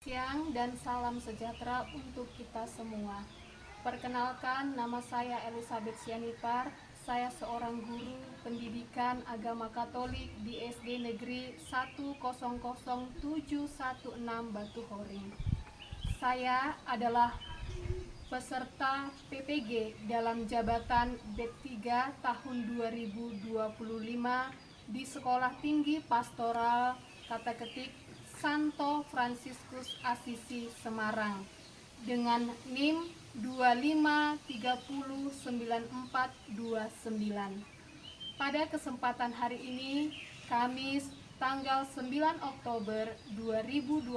Siang dan salam sejahtera untuk kita semua. Perkenalkan, nama saya Elizabeth Sianipar. Saya seorang guru pendidikan agama Katolik di SD Negeri 100716 Batu Horing. Saya adalah peserta PPG dalam jabatan B3 tahun 2025 di Sekolah Tinggi Pastoral Kata Ketik Santo Fransiskus Asisi Semarang dengan NIM 25309429. Pada kesempatan hari ini, Kamis tanggal 9 Oktober 2025,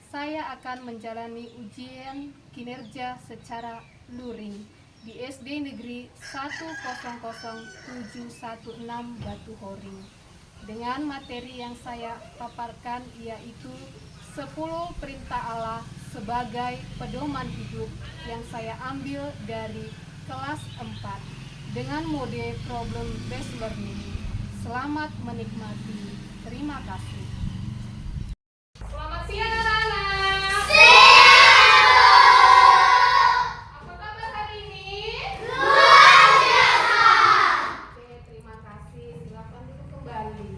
saya akan menjalani ujian kinerja secara luring di SD Negeri 100716 Batu Horing. Dengan materi yang saya paparkan yaitu 10 perintah Allah sebagai pedoman hidup yang saya ambil dari kelas 4 dengan mode problem based learning. Selamat menikmati. Terima kasih. Selamat siang anak-anak. Apa kabar hari ini? Luar biasa. Oke, terima kasih. Silakan duduk kembali.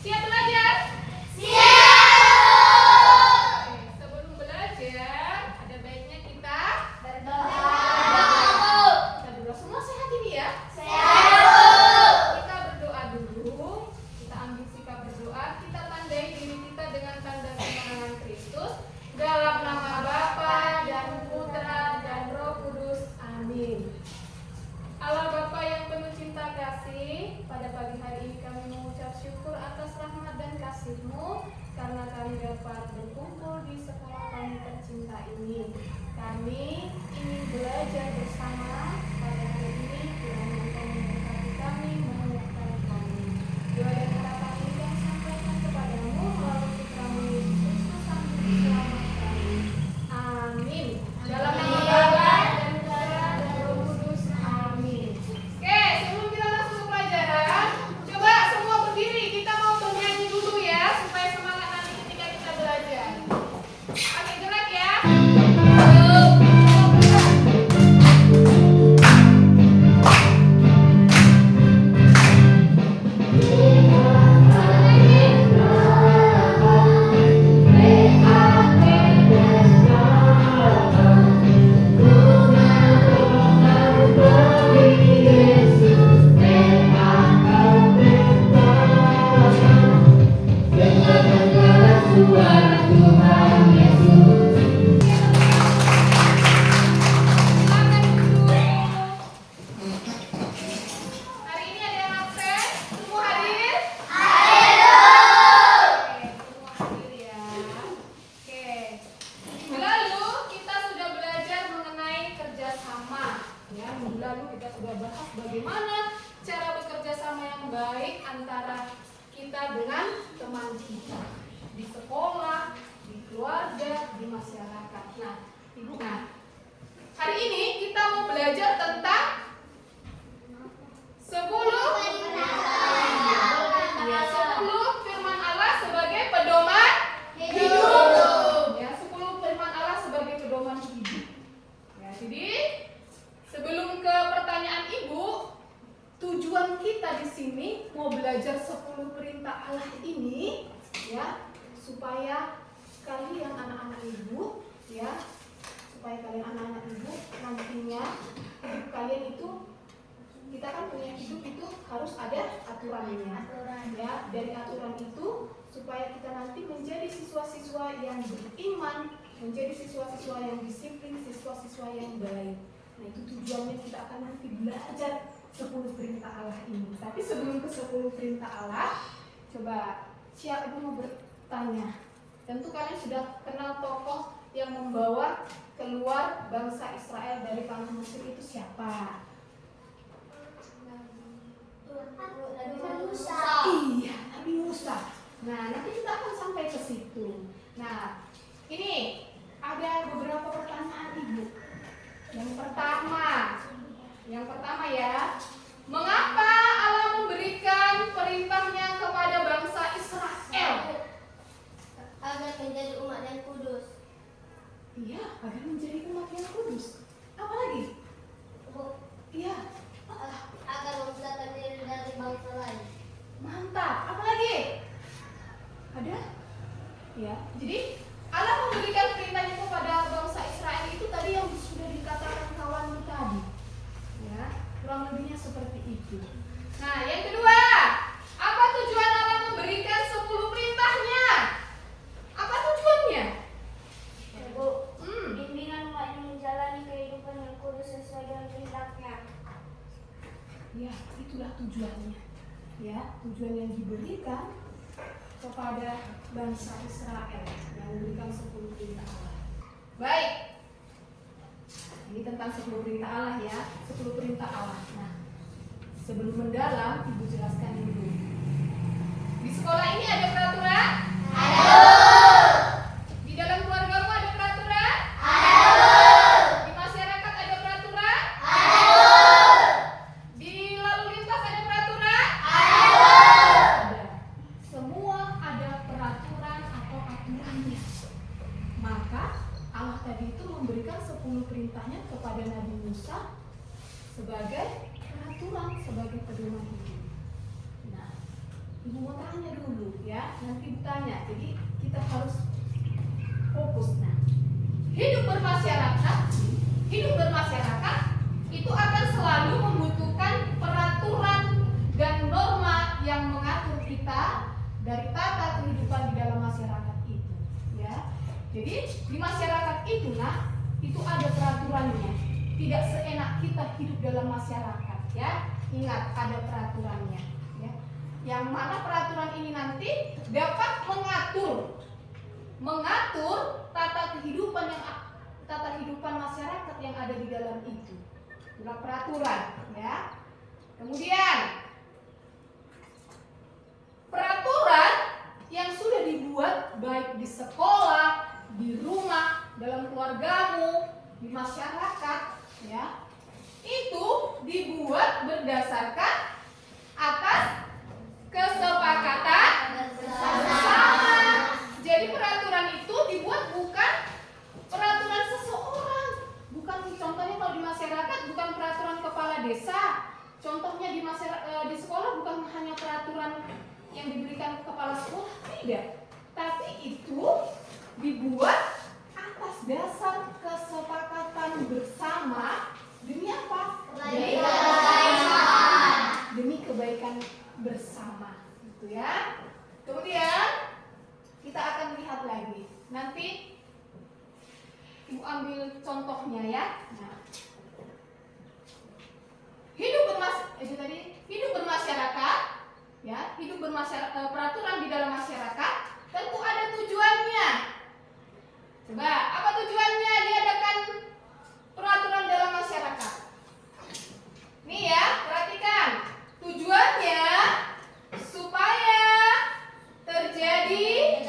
Siap belajar? Siap. Oke, sebelum belajar, ada baiknya kita berdoa. Kita berdoa. Semua sehat ini ya? Sehat. Kita berdoa dulu. Kita ambil sikap berdoa. Kita tandai diri kita dengan tanda kemenangan Kristus. Dalam nama Bapa dan Putra dan Roh Kudus. Amin. Allah Bapa yang penuh cinta kasih, pada pagi hari ini kami mengucap syukur atas rahmat dan kasih-Mu karena kami dapat berkumpul di sekolah kami tercinta ini. Kami ingin belajar bersama pada hari ini. Kiranya Engkau memberkati kami, menguatkan kami. Doa dan harapan ini kami sampaikan kepadamu melalui putra-Mu Yesus Kristus Sang Juru Selamat kami. Amin. Dalam nama Bapa dan Putra dan Roh Kudus. Amin. Oke, sebelum kita masuk ke pelajaran, coba semua berdiri. Kita mau bernyanyi dulu ya, supaya semangat nanti ketika kita belajar. Oke, gerak ya. Hari ini ada yang absen? Semua hadir? Oke, semua hadir ya. Oke. Lalu kita sudah belajar mengenai kerjasama. Ya, minggu lalu kita sudah bahas bagaimana cara bekerja sama yang baik antara kita dengan teman kita di sekolah, di keluarga, di masyarakat. Nah, Ibu, hari ini kita mau belajar tentang 10 firman Allah sebagai pedoman hidup. Ya, 10 firman Allah sebagai pedoman hidup. Ya, jadi sebelum ke pertanyaan Ibu, tujuan kita di sini mau belajar 10 perintah Allah ini ya, supaya kalian anak-anak Ibu ya, supaya kalian anak-anak Ibu nantinya hidup kalian itu, kita kan punya hidup itu harus ada aturannya. Ya, dari aturan itu supaya kita nanti menjadi siswa-siswa yang beriman, menjadi siswa-siswa yang disiplin, siswa-siswa yang baik. Nah, itu tujuannya kita akan nanti belajar 10 perintah Allah ini. Tapi sebelum ke 10 perintah Allah, coba siapa yang mau bertanya? Tentu kalian sudah kenal tokoh yang membawa keluar bangsa Israel dari tanah Mesir itu siapa? Iya, Nabi Musa. Nah, nanti kita akan sampai ke situ. Nah, ini ada beberapa pertanyaan Ibu. Yang pertama ya, mengapa Allah memberikan perintahnya kepada bangsa Israel? Agar menjadi Iya, agar menjadi umat yang kudus. Apa lagi? Iya. Agar memisahkan diri dari bangsa lain. Mantap. Apa lagi? Ada? Ya. Jadi Allah memberikan perintahnya kepada bangsa Israel itu tadi yang sudah dikatakan kawan tadi. Ya, kurang lebihnya seperti itu. Nah, yang kedua, apa tujuan Allah memberikan 10 perintahnya? Apa tujuannya? Bimbingan umatnya menjalani kehidupan yang kudus sesuai dengan kehendaknya. Ya, itulah tujuannya. Ya, tujuan yang diberikan kepada bangsa Israel yang memberikan 10 perintah Allah. Baik. Ini tentang 10 perintah Allah ya, 10 perintah Allah. Nah, sebelum mendalam, Ibu jelaskan dulu. Di sekolah ini ada peraturan? Ada. Di dalam keluargamu ada peraturan? Ada. Di masyarakat ada peraturan? Ada. Di lalu lintas ada peraturan? Ada. Semua ada peraturan atau aturannya. Maka Allah tadi itu memberikan 10 perintahnya kepada Nabi Musa sebagai peraturan, sebagai pedoman hidup. Nah, Ibu mau tanya dulu ya, nanti ditanya. Jadi kita harus fokus. Nah, hidup bermasyarakat itu akan selalu membutuhkan peraturan dan norma yang mengatur kita dari tata kehidupan di dalam masyarakat itu. Ya, jadi di masyarakat itu, nah, itu ada peraturannya. Tidak seenak kita hidup dalam masyarakat. Ya, ingat ada peraturannya. Ya, yang mana peraturan ini nanti dapat mengatur tata kehidupan masyarakat yang ada di dalam itu. Itulah peraturan, ya. Kemudian peraturan yang sudah dibuat baik di sekolah, di rumah, dalam keluargamu, di masyarakat, ya, itu dibuat berdasarkan atas kesepakatan bersama. Jadi peraturan itu dibuat bukan peraturan seseorang, bukan contohnya kalau di masyarakat bukan peraturan kepala desa, contohnya di sekolah bukan hanya peraturan yang diberikan kepala sekolah, tidak, tapi itu dibuat atas dasar kesepakatan bersama demi apa? Demi kebaikan bersama, gitu ya. Kemudian kita akan lihat lagi. Nanti Ibu ambil contohnya ya. Nah, hidup bermasyarakat, ya, peraturan di dalam masyarakat tentu ada tujuannya. Coba, apa tujuannya diadakan peraturan dalam masyarakat? Nih ya, perhatikan. Tujuannya supaya terjadi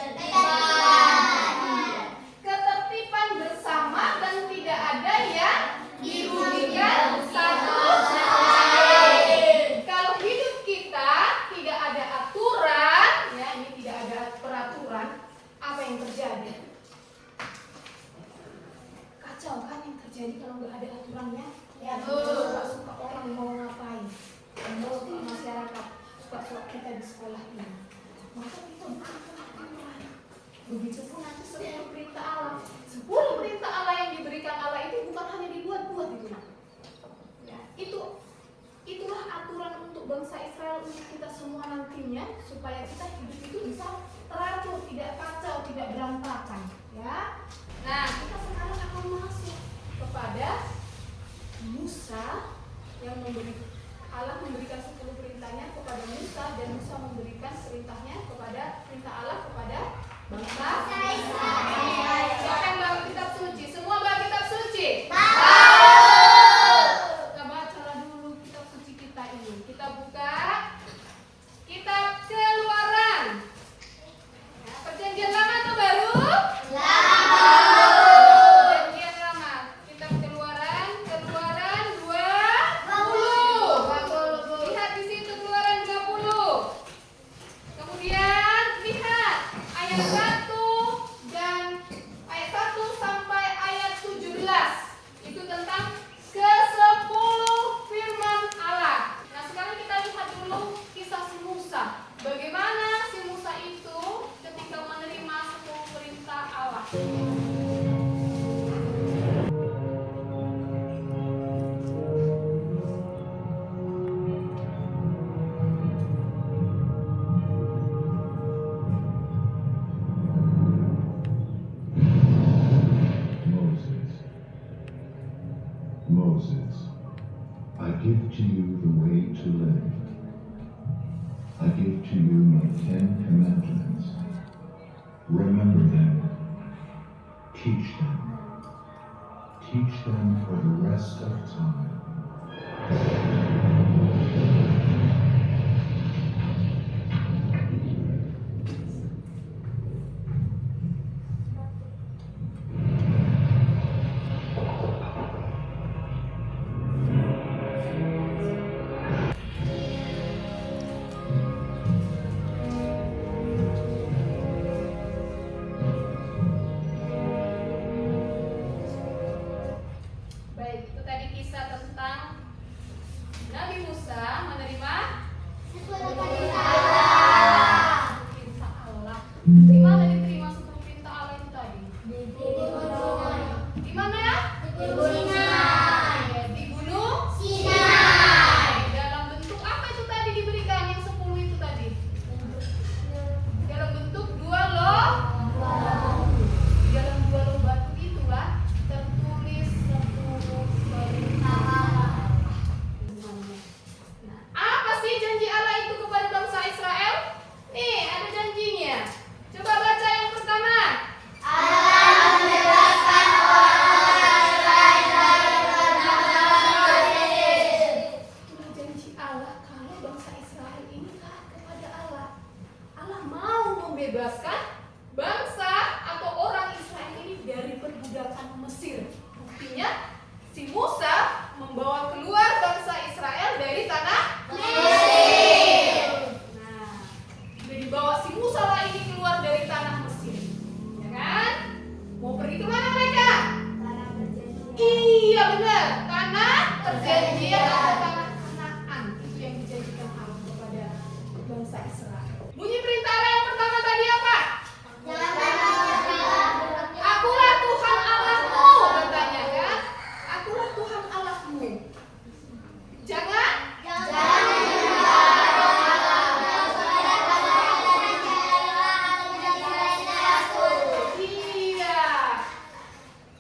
ketertiban bersama dan tidak ada yang dirugikan satu sama lain. Kalau hidup kita tidak ada aturan, ya, ini tidak ada peraturan, apa yang terjadi? Kacau kan yang terjadi kalau nggak ada aturannya? Ya, suka orang mau ngapain? Mau masyarakat suka kita di sekolah ini. Maka kita bukan aturan. Begitupun nanti 10 perintah Allah. 10 perintah Allah yang diberikan Allah itu bukan hanya dibuat-buat itu. Ya, itulah aturan untuk bangsa Israel, untuk kita semua nantinya, supaya kita hidup itu bisa teratur, tidak kacau, tidak berantakan. Ya. Nah, kita sekarang akan masuk kepada Musa yang Allah memberikan 10 perintahnya kepada Musa, dan Musa memberikan perintah Allah kepada bangsa Israel. Siapa yang bawa kitab suci? Semua bawa kitab suci? Kita bacalah dulu kitab suci kita ini. Kita buka kitab Keluaran. Ya, perjanjian lama atau baru? Perjanjian lama. Kitab Keluaran 20. Lihat di situ Keluaran 20. Kemudian lihat ayat Moses, I give to you the way to live. I give to you my 10 commandments. Remember them. Teach them. Teach them for the rest of time. Baik, itu tadi kisah tentang Nabi Musa menerima perintah Allah. Di mana diterima 10 perintah Allah itu tadi? Di mana? Ya, di Gunung Sinai. Dalam bentuk apa itu tadi diberikan yang 10 itu tadi? Dalam bentuk 2 loh. Di dalam 2 loh batu itulah tertulis 10 perintah. Nah, apa sih janji Allah itu kepada bangsa Israel? Nih, ada janjinya. Coba baca yang pertama. Ini janji Allah kalau bangsa Israel ini taat kepada Allah. Allah mau membebaskan bangsa atau orang Israel ini dari perbudakan Mesir. Buktinya si Musa membawa keluar bangsa Israel dari tanah Mesir. Nah, sudah dibawa si Musa lah ini keluar dari tanah Mesir, ya kan? Mau pergi kemana mereka? Iya benar, tanah perjanjian atau tanah Kanaan. Itu yang dijanjikan Allah kepada bangsa Israel. Bunyi perintah Allah yang pertama tadi apa? Akulah Tuhan Allahmu, katanya kan? Akulah Tuhan Allahmu. Jangan Iya.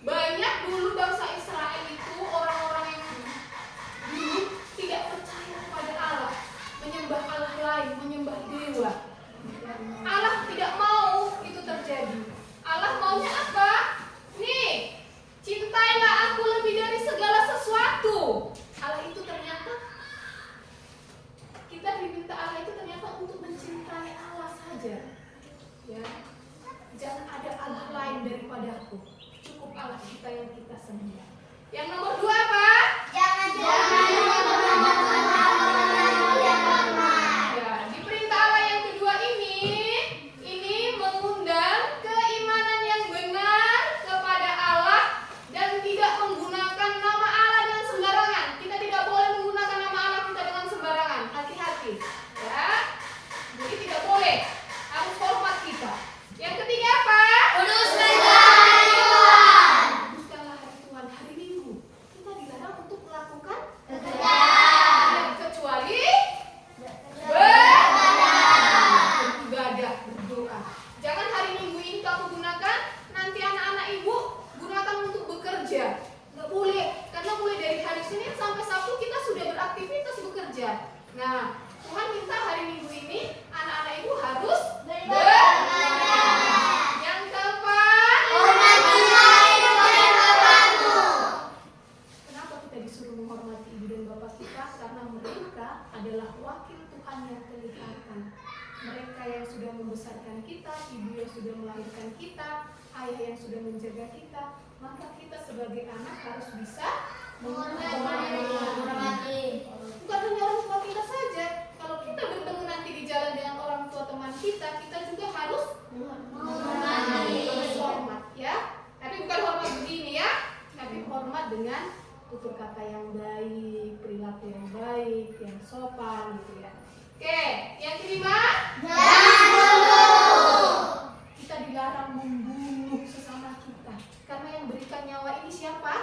Banyak dulu bangsa Israel itu orang-orang yang dulu tidak percaya kepada Allah, menyembah Allah lain, menyembah dewa. Allah tidak mau itu terjadi. Allah maunya apa? Nih, cintailah aku lebih dari segala sesuatu. Allah itu ternyata kita diminta Allah itu ternyata untuk mencintai Allah saja. Ya. Jangan ada Allah lain daripada aku. Cukup Allah kita yang kita sembah. Yang nomor 2 apa? Ya, di perintah Allah yang kedua ini mengundang keimanan yang benar kepada Allah dan tidak menggunakan nama Allah dengan sembarangan. Kita tidak boleh menggunakan nama Allah kita dengan sembarangan. Hati-hati, ya. Jadi tidak boleh. Harus hormat kita. Yang ketiga apa? Kuduskanlah hari Tuhan, hari Minggu. Kita dilarang untuk melakukan kecuali beribadah, berdoa. Jangan hari Minggu ini kamu gunakan, nanti anak-anak ibu gunakan untuk bekerja. Nggak boleh, karena mulai dari hari Senin sampai Sabtu kita sudah beraktivitas bekerja. Nah, Tuhan minta hari Minggu ini anak-anak ibu harus Yang keempat, kenapa kita disuruh menghormati ibu dan bapak kita? Karena mereka adalah wakil Tuhan yang kelihatan. Mereka yang sudah membesarkan kita, ibu yang sudah melahirkan kita, ayah yang sudah menjaga kita. Maka kita sebagai anak harus bisa menghormati. Bukan hanya orang tua kita saja. Kalau kita bertemu nanti di jalan dengan orang tua teman kita, kita juga harus harus hormat, ya. Tapi bukan hormat begini ya, tapi hormat dengan tutur kata yang baik, perilaku yang baik, yang sopan, gitu ya. Oke, yang kelima, kita dilarang membunuh sesama mengeluarkan nyawa ini siapa?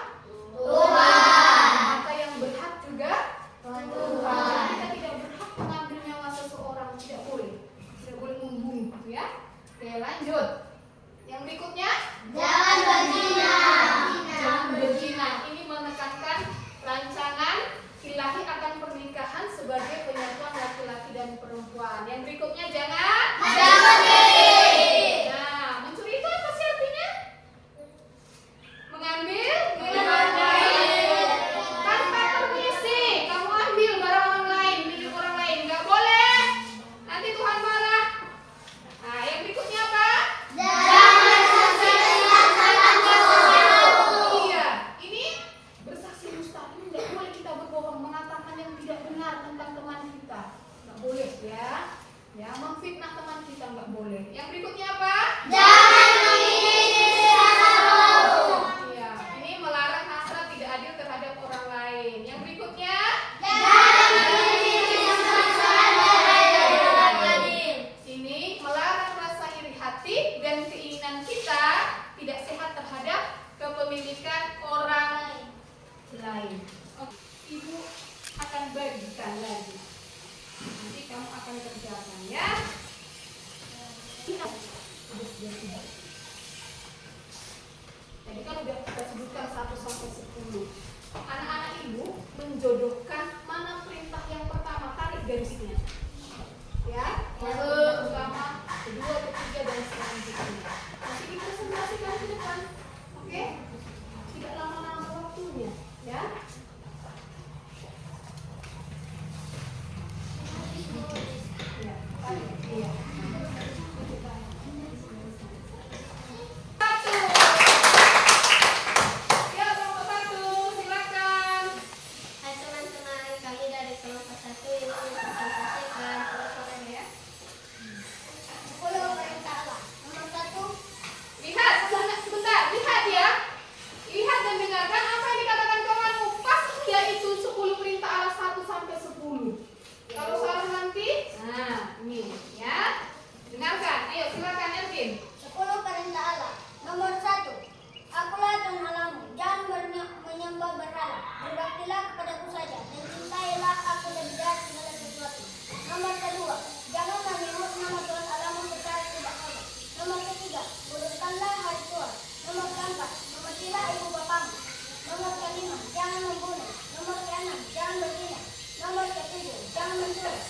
Tuhan. Maka yang berhak juga Tuhan. Kita tidak berhak mengambil nyawa seseorang, tidak boleh membunuh, ya. Oke, lanjut. Yang berikutnya, Jangan berzina. jangan berzina. Ini menekankan rancangan ilahi akan pernikahan sebagai penyatuan laki-laki dan perempuan. Yang berikutnya, jangan mencuri. Nah, mencuri itu apa sih artinya? Mengambil, tanpa permisi. Kamu ambil barang orang lain, milik orang lain, nggak boleh. Nanti Tuhan marah. Nah, yang berikutnya apa? Iya, ini bersaksi dusta. Ini nggak boleh kita berbohong, mengatakan yang tidak benar tentang teman kita. Nggak boleh, ya. Ya, memfitnah teman kita nggak boleh. Yang berikutnya apa? Iya, ini melarang hasrat tidak adil terhadap orang lain. Yang berikutnya, ini melarang rasa iri hati dan keinginan kita tidak sehat terhadap kepemilikan orang lain. Oke, Ibu akan bagikan lagi. Nanti kamu akan kerjakan, ya. Tadi kan udah kita sebutkan 1 sampai 10. Anak-anak ibu menjodohkan mana perintah yang pertama, tarik garisnya. Ya, yang pertama, kedua, ketiga, dan selanjutnya. Nanti dipresentasikan ke depan, oke? Tidak lama-lama waktunya, ya. Ya, tarik, iya. Satu. Ya, kelompok 1, silakan. Hai teman-teman, kami dari kelompok 1 ini mempresentasikan Ya. 10 perintah Allah. Nomor 1, Lihat, sebentar, lihat ya. Lihat dan dengarkan apa yang dikatakan kawanmu. Pasti yaitu 10 perintah Allah 1 sampai 10. Kalau salah nanti, nah ini ya. Dengarkan, ayo silakan Ervin. 10 perintah Allah. Nomor 1, Akulah Tuhan Allahmu, jangan menyembah berhala. Berbaktilah kepadaku saja dan cintailah aku lebih dari segala sesuatu. Nomor 2, jangan menyebut nama Tuhan Allahmu secara tidak hormat. Nomor 3, urutkanlah hari tua. Nomor 4, hormatilah ibu bapamu. Nomor 5, jangan membunuh. Nomor 6, jangan berzina. Nomor 7, jangan mencuri.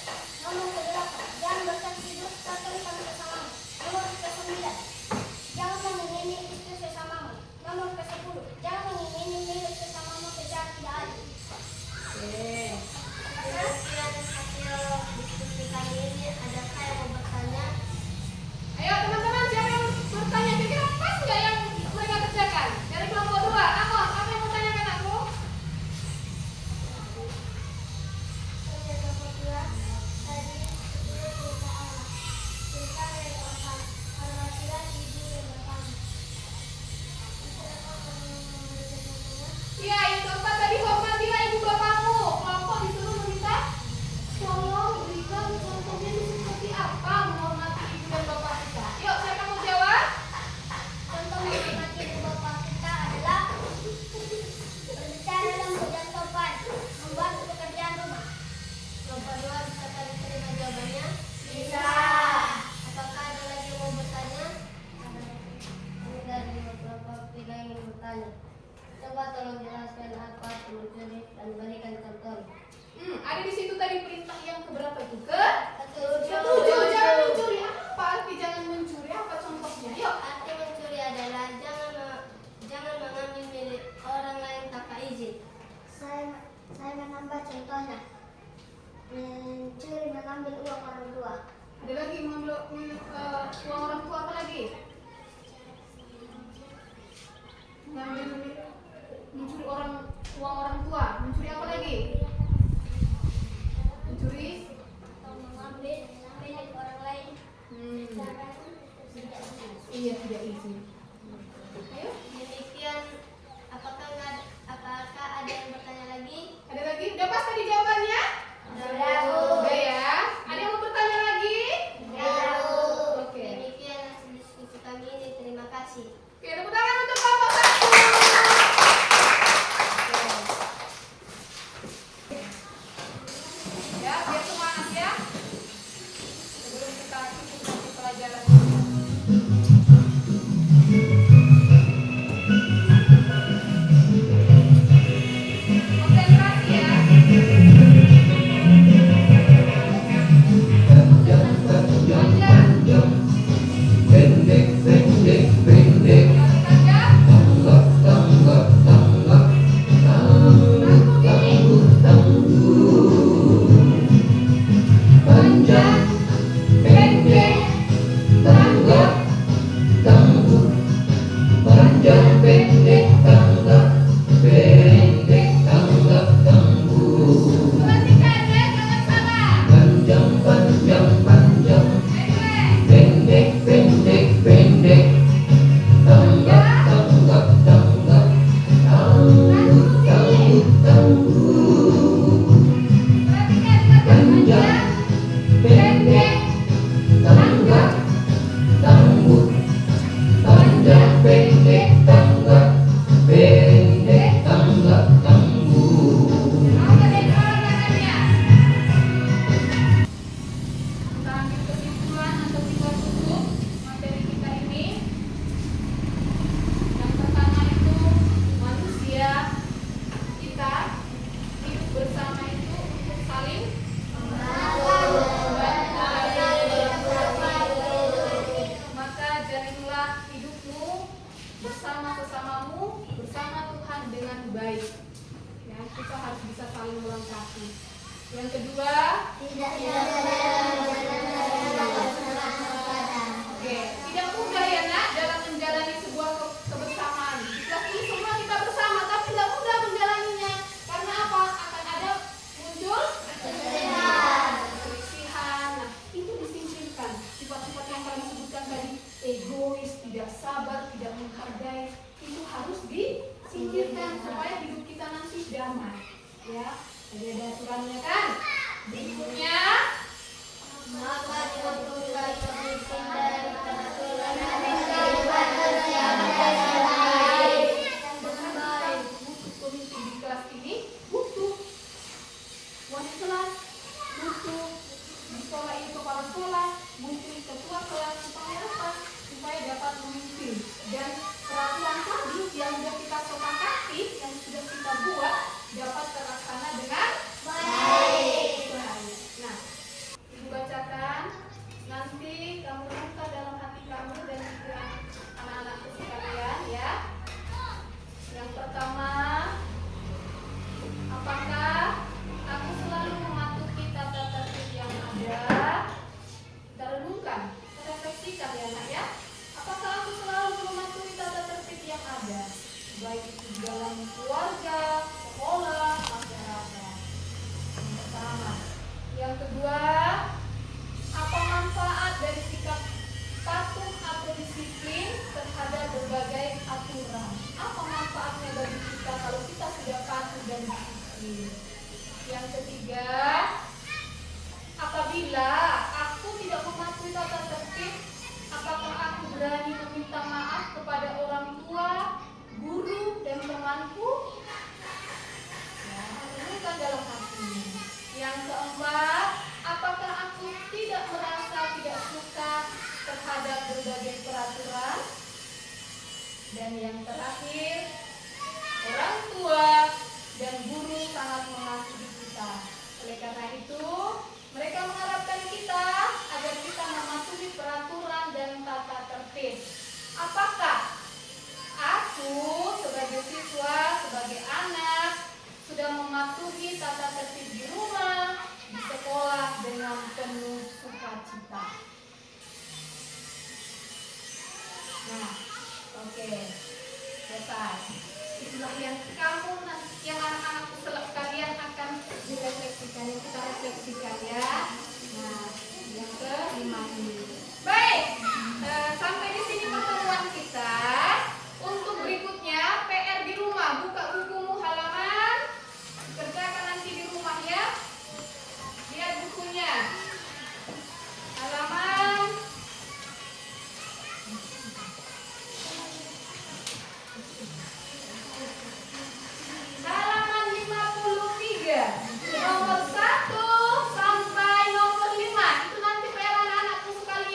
Nomor 8, jangan bersaksi dusta tentang sesamamu. Nomor 9, jangan mengingini istri sesamamu. Nomor 10, jangan mengingini milik sesamamu secara tidak adil. Oke. Demikian hasil diskusi kali ini. Adakah yang mau bertanya? Ayo teman-teman, siapa yang bertanya? Kira-kira pas nggak yang mereka kerjakan? Dari kelompok 2, Amos, apa yang mau tanyakan aku? Iya, yang keempat tadi hormatilah ibu bapakmu. Kelompok disuruh meminta tolong berikan contohnya itu seperti apa menghormati ibu dan bapak kita. Yuk, siapa mau jawab? Contoh menghormati ibu bapak kita adalah berbicara lembut dan sopan, membantu pekerjaan rumah. Nomor 2, bisa tadi terima jawabannya? Bisa. Apakah ada lagi yang mau bertanya? Kami dari beberapa pihak ingin bertanya. Coba tolong jelaskan apa itu mencuri dan berikan contoh. Ada di situ tadi perintah yang keberapa itu? Ketujuh. Ketujuh, jangan mencuri. Apa arti jangan mencuri? Apa contohnya? Yuk. Arti mencuri adalah jangan mengambil milik orang lain tanpa izin. Saya menambah contohnya. Mencuri mengambil uang orang tua. Ada lagi mengambil uang orang tua, apa lagi? Mencuri uang orang tua. Mencuri apa lagi? Mencuri Atau mengambil milik orang lain. Secara tidak izin. iya, tidak izin. Ayo, Demikian, apakah ada yang bertanya lagi? ada lagi? Udah pas tadi jawabannya? Udah ya. Ada yang mau bertanya lagi? Oke. Demikian hasil diskusi kami ini. Terima kasih. Oke, tepuk tangan untuk kelompok 1. Konsentrasi ya. Panjang. Pendek, pendek, pendek. Panjang. Tanggap, tanggap, tanggap. Tangguh, tangguh, tangguh. Panjang, pendek, tanggap, tangguh. Panjang, pendek, tanggap, pendek, tanggap, tangguh. Perhatikan ya, jangan salah. Panjang, panjang, panjang. Pendek. Pendek, pendek, pendek. Tanggap, tanggap, tanggap. Tangguh, tangguh, tangguh. Perhatikan kata Panjang, pendek, tanggap, tangguh. Panjang, pendek, tanggap, pendek, tanggap, tangguh. Apa dari olahragannya? Kita ambil kesimpulan atau kita tutup materi kita ini. Yang pertama itu manusia kita hidup bersama itu untuk saling maka jalinlah hidupmu bersama sesamamu, bersama Tuhan dengan baik. Ya, kita harus bisa saling melengkapi. Yang kedua, oke, tidak mudah ya nak dalam menjalani sebuah kebersamaan. Di kelas ini semua kita bersama, tapi tidak mudah menjalaninya. Karena apa? Akan ada muncul perselisihan. Nah, itu disingkirkan. Sifat-sifat yang kami sebutkan tadi, egois, tidak sabar, tidak menghargai, itu harus disingkirkan supaya hidup kita nanti damai. Ya, jadi ada aturannya kan? Berikutnya, butuh pemimpin di kelas ini, butuh wali kelas, butuh di sekolah ini kepala sekolah, butuh ketua kelas supaya apa? Supaya dapat memimpin. Dan peraturan tadi yang sudah kita sepakati, yang sudah kita buat dapat terlaksana dengan baik. Nah, ibu bacakan, nanti kamu renungkan dalam hati kamu dan juga anak-anakku sekalian ya. Yang pertama, apakah aku selalu mematuhi tata tertib yang ada? Kita renungkan, kita refleksikan ya nak ya. Apakah aku selalu mematuhi tata tertib yang ada? Baik itu di dalam keluarga, sekolah, masyarakat. Yang pertama. Yang kedua, apa manfaat dari sikap patuh atau disiplin terhadap berbagai aturan? Apa manfaatnya bagi kita kalau kita sudah patuh dan disiplin? Yang ketiga, apabila aku tidak mematuhi tata tertib, apakah aku berani meminta maaf kepada orang tua, guru, dan temanku? Ya, renungkan dalam hatimu. Yang keempat, apakah aku tidak merasa tidak suka terhadap berbagai peraturan? Dan yang terakhir, orang tua dan guru sangat mengasihi kita. Oleh karena itu, mereka mengharapkan kita agar kita mematuhi peraturan dan tata tertib. Apakah aku sebagai siswa, sebagai anak, sudah mematuhi tata tertib di rumah, di sekolah dengan penuh sukacita? Nah, oke, selesai. Itulah yang kamu, yang anak-anakku sekalian akan direfleksikan, yang kita refleksikan ya. Nah, yang kelima ini. Baik, sampai di sini pertemuan kita. Untuk berikutnya PR di rumah, buka bukumu halaman, kerjakan nanti di rumah ya. Lihat bukunya, halaman 53, nomor 1 sampai nomor 5. Itu nanti PR anak-anakku sekalian.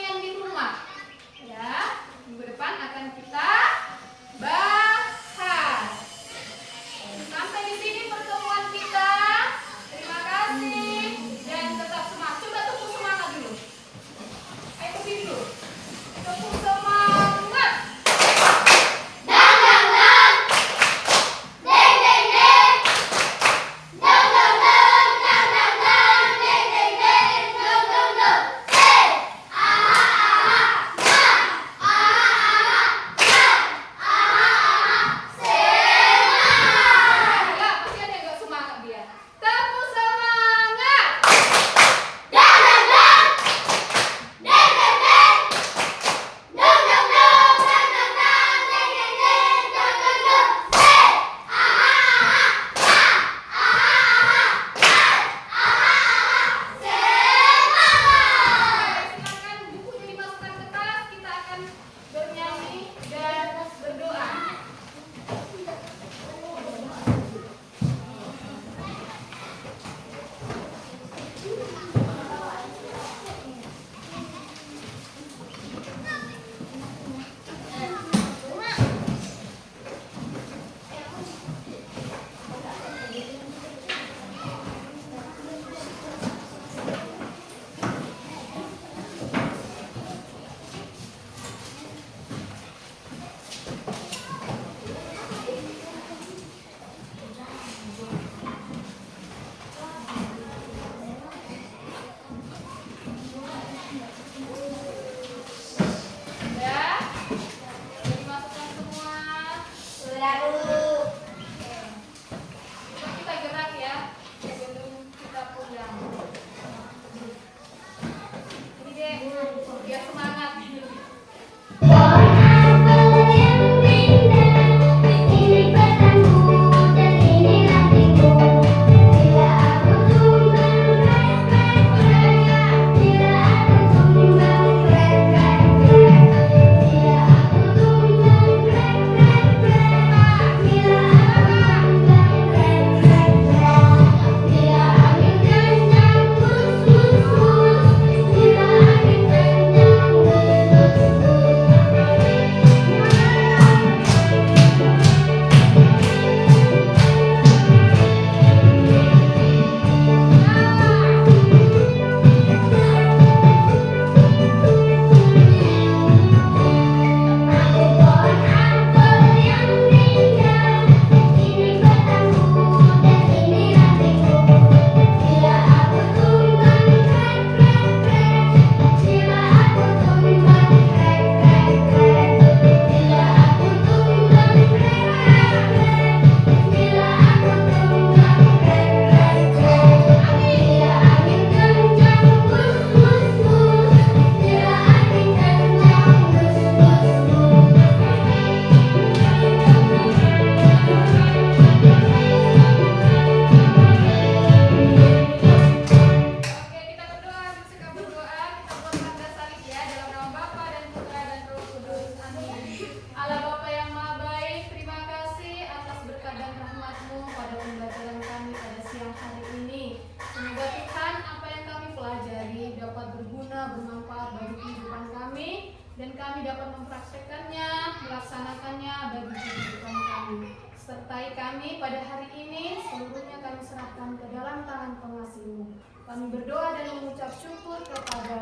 dan kami dapat mempraktekkannya, melaksanakannya bagi kehidupan kami. Sertai kami pada hari ini, seluruhnya kami serahkan ke dalam tangan pengasih-Mu. Kami berdoa dan mengucap syukur kepada